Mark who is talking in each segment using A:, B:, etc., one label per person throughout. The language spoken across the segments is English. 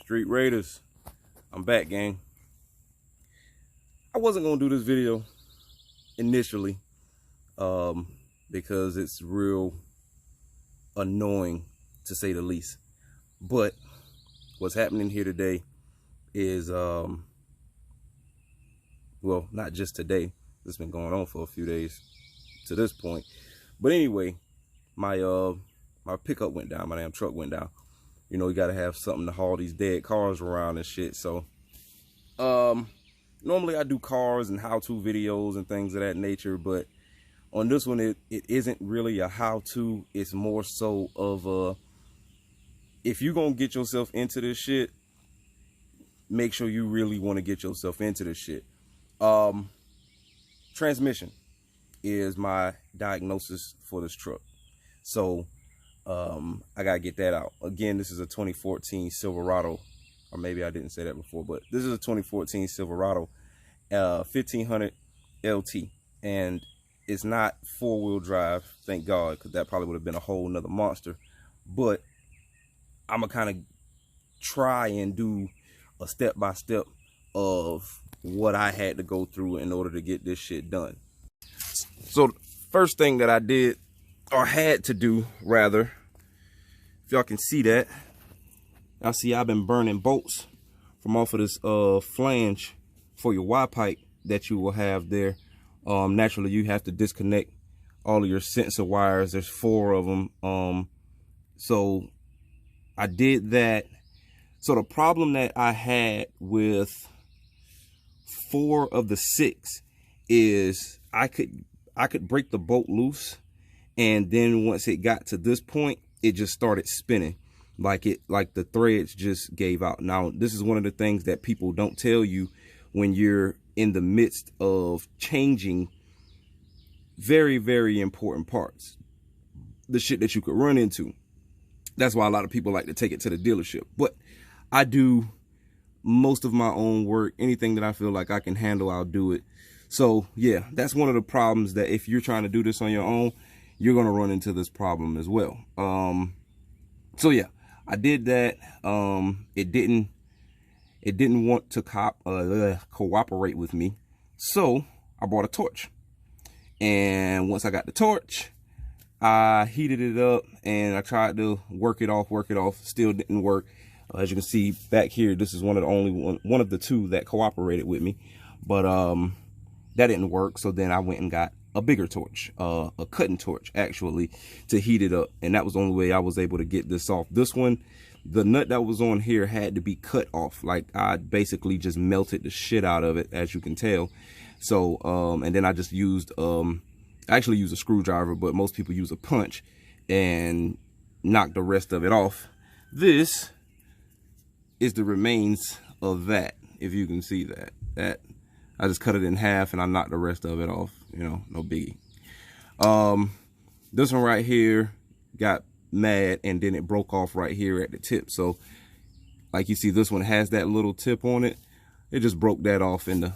A: Street Raiders, I'm back, gang. I wasn't gonna do this video initially because it's real annoying to say the least. But what's happening here today is well, not just today. This has been going on for a few days to this point. But anyway, my pickup went down, my damn truck went down. You know, you gotta have something to haul these dead cars around and shit. So normally I do cars and how-to videos and things of that nature, but on this one it isn't really a how-to. It's more so of if you're gonna get yourself into this shit, make sure you really want to get yourself into this shit. Transmission is my diagnosis for this truck. So I gotta get that out. Again, this is a 2014 Silverado, or maybe I didn't say that before, but this is a 2014 Silverado 1500 LT, and it's not four-wheel drive, thank God, because that probably would have been a whole nother monster. But I'm gonna kind of try and do a step-by-step of what I had to go through in order to get this shit done. So the first thing that I did, or had to do rather, if y'all can see that, I see I've been burning bolts from off of this flange for your Y pipe that you will have there. Naturally you have to disconnect all of your sensor wires. There's 4 of them. So I did that. So the problem that I had with 4 of the 6 is I could break the bolt loose, and then once it got to this point, it just started spinning like the threads just gave out. Now, this is one of the things that people don't tell you when you're in the midst of changing very, very important parts. The shit that you could run into. That's why a lot of people like to take it to the dealership. But I do most of my own work. Anything that I feel like I can handle, I'll do it. So yeah, that's one of the problems, that if you're trying to do this on your own, you're going to run into this problem as well. So yeah, I did that. It didn't want to cooperate with me. So I bought a torch. And once I got the torch, I heated it up and I tried to work it off. Still didn't work. As you can see back here, this is one of the 2 that cooperated with me. But that didn't work. So then I went and got a bigger torch, a cutting torch actually, to heat it up. And that was the only way I was able to get this off. This one, the nut that was on here had to be cut off. Like, I basically just melted the shit out of it, as you can tell. So and then I just used I actually use a screwdriver, but most people use a punch, and knock the rest of it off. This is the remains of that, if you can see that I just cut it in half and I knocked the rest of it off. You know, no biggie. This one right here got mad, and then it broke off right here at the tip. So like you see, this one has that little tip on it. It just broke that off and the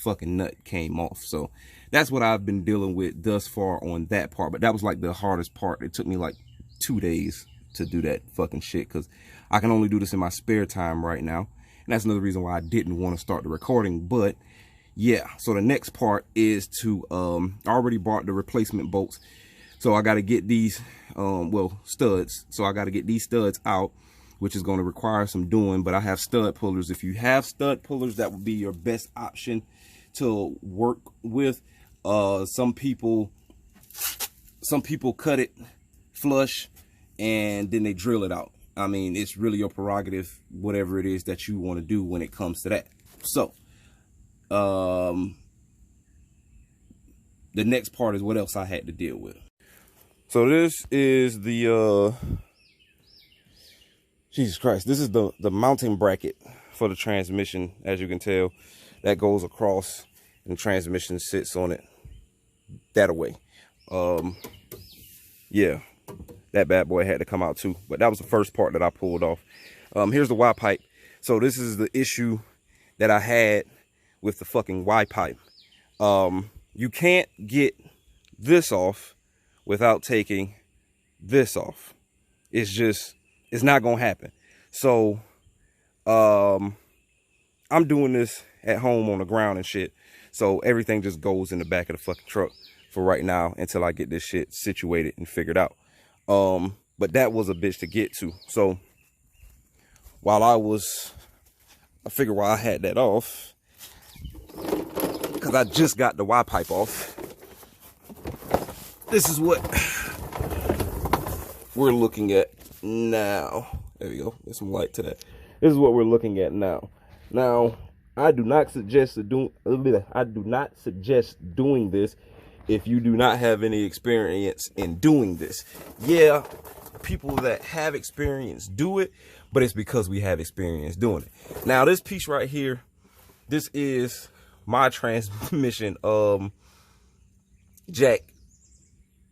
A: fucking nut came off. So that's what I've been dealing with thus far on that part. But that was like the hardest part. It took me like 2 days to do that fucking shit, because I can only do this in my spare time right now. And that's another reason why I didn't want to start the recording. But yeah, so the next part is to I already bought the replacement bolts. So I got to get these well, studs. So I got to get these studs out, which is going to require some doing. But I have stud pullers. If you have stud pullers, that would be your best option to work with. Some people cut it flush and then they drill it out. I mean, it's really your prerogative, whatever it is that you want to do when it comes to that. So the next part is what else I had to deal with. So this is the Jesus Christ, this is the mounting bracket for the transmission. As you can tell, that goes across and the transmission sits on it that away. Yeah, that bad boy had to come out too, but that was the first part that I pulled off. Here's the Y pipe. So this is the issue that I had with the fucking Y pipe. You can't get this off without taking this off. It's not gonna happen. So I'm doing this at home on the ground and shit. So everything just goes in the back of the fucking truck for right now until I get this shit situated and figured out. But that was a bitch to get to. So while I figured while I had that off, because I just got the Y pipe off, this is what we're looking at now. There we go. There's some light to that. This is what we're looking at now. Now, I do not suggest doing this if you do not have any experience in doing this. Yeah, people that have experience do it, but it's because we have experience doing it. Now, this piece right here, this is my transmission jack.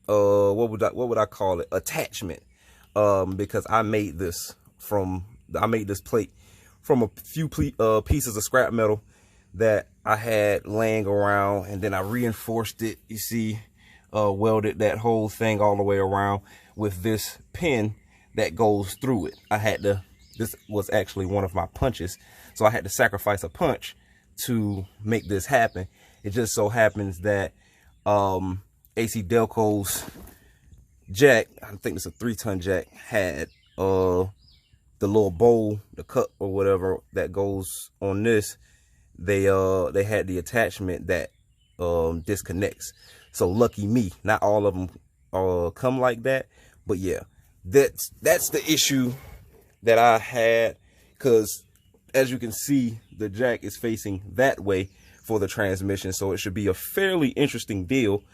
A: What would I call it? Attachment. Because I made this plate from a few pieces of scrap metal that I had laying around, and then I reinforced it. You see, welded that whole thing all the way around with this pin that goes through it. This was actually one of my punches, so I had to sacrifice a punch to make this happen. It just so happens that AC Delco's jack, I think it's a 3-ton jack, had the little bowl, the cup or whatever that goes on this. They had the attachment that disconnects. So lucky me, not all of them come like that. But yeah, that's the issue that I had, because as you can see, the jack is facing that way for the transmission, so it should be a fairly interesting deal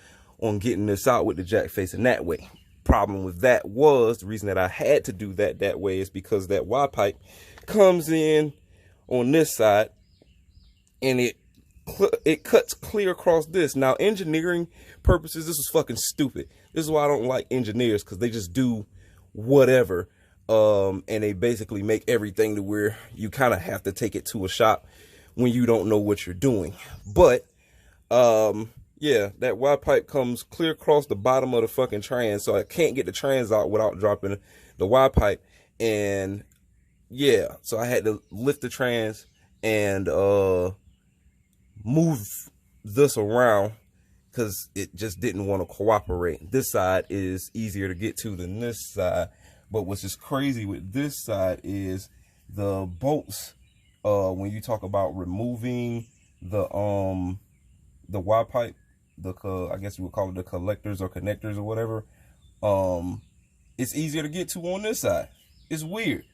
A: on getting this out with the jack facing that way. Problem with that was, the reason that I had to do that way is because that Y pipe comes in on this side and it cuts clear across this. Now, engineering purposes, this is fucking stupid. This is why I don't like engineers, because they just do whatever, and they basically make everything to where you kind of have to take it to a shop when you don't know what you're doing. But yeah, that Y pipe comes clear across the bottom of the fucking trans, so I can't get the trans out without dropping the Y pipe. And yeah, so I had to lift the trans and move this around because it just didn't want to cooperate. This side is easier to get to than this side, but what's just crazy with this side is the bolts. When you talk about removing the Y pipe, I guess you would call it the collectors or connectors or whatever, it's easier to get to on this side. It's weird.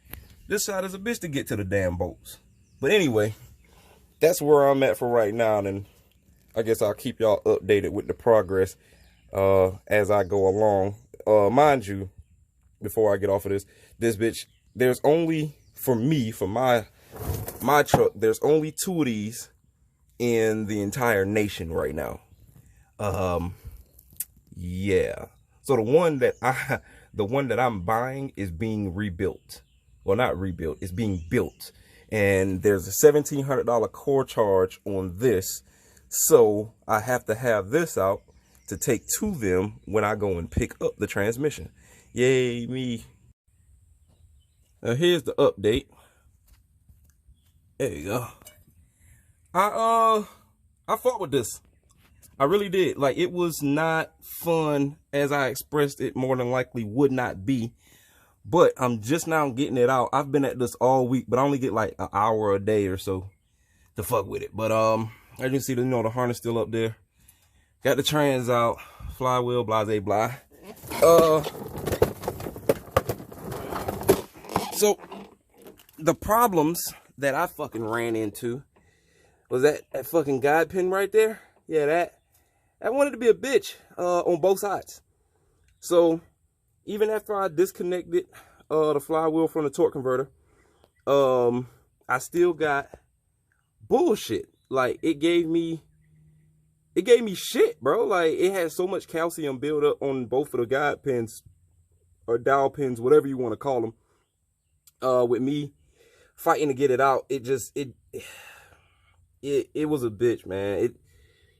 A: This side is a bitch to get to the damn bolts. But anyway, that's where I'm at for right now, and I guess I'll keep y'all updated with the progress as I go along. Mind you, before I get off of this bitch, there's only, for me, for my truck, there's only 2 of these in the entire nation right now. Yeah. So the one that I'm buying is being rebuilt. Well, not rebuilt, it's being built. And there's a $1,700 core charge on this. So I have to have this out to take to them when I go and pick up the transmission. Yay me. Now here's the update. There you go. I fought with this. I really did. Like, it was not fun as I expressed it more than likely would not be. But I'm just now getting it out. I've been at this all week, but I only get like an hour a day or so to fuck with it. But as you can see, the harness still up there. Got the trans out, flywheel, blase blah. So the problems that I fucking ran into was that fucking guide pin right there. Yeah, that wanted to be a bitch on both sides. So even after I disconnected the flywheel from the torque converter, I still got bullshit. Like, it gave me shit, bro. Like, it had so much calcium built up on both of the guide pins or dowel pins, whatever you want to call them. With me fighting to get it out, it was a bitch, man.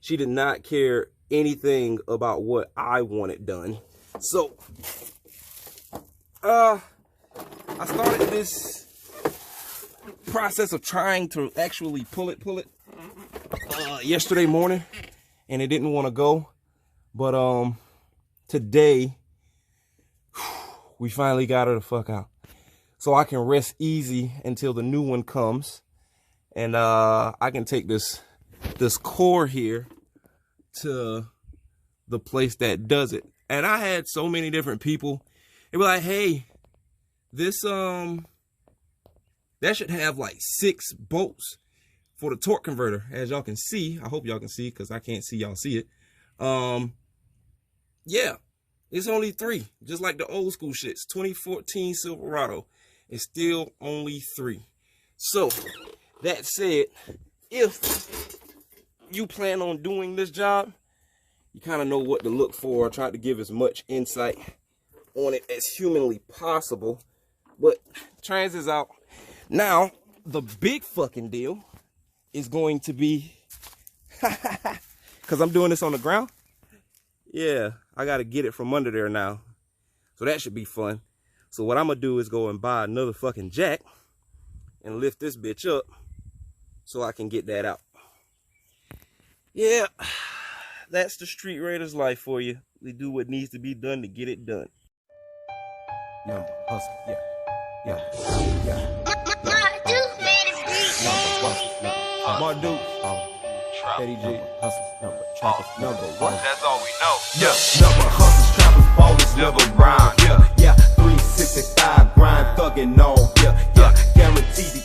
A: She did not care anything about what I wanted done. So I started this process of trying to actually pull it yesterday morning, and it didn't want to go. But today we finally got her the fuck out, so I can rest easy until the new one comes, and I can take this core here to the place that does it. And I had so many different people, they were like, hey, this that should have like 6 bolts for the torque converter. As y'all can see, I hope y'all can see, because I can't see y'all see it. Yeah, it's only 3, just like the old school shits. 2014 Silverado, it's still only 3. So that said, if you plan on doing this job, you kind of know what to look for. I tried to give as much insight on it as humanly possible, but trans is out. Now, the big fucking deal is going to be, because I'm doing this on the ground. Yeah, I got to get it from under there now. So that should be fun. So what I'm going to do is go and buy another fucking jack and lift this bitch up so I can get that out. Yeah, that's the Street Raiders life for you. We do what needs to be done to get it done.
B: Number hustle, yeah.
A: My dude,
B: Eddie G, hustle, trappers, number 1.
C: That's all we know.
B: Yeah, number hustles, trappers, ballers, never grind. Yeah, 365 grind, thugging on. Yeah, guaranteed to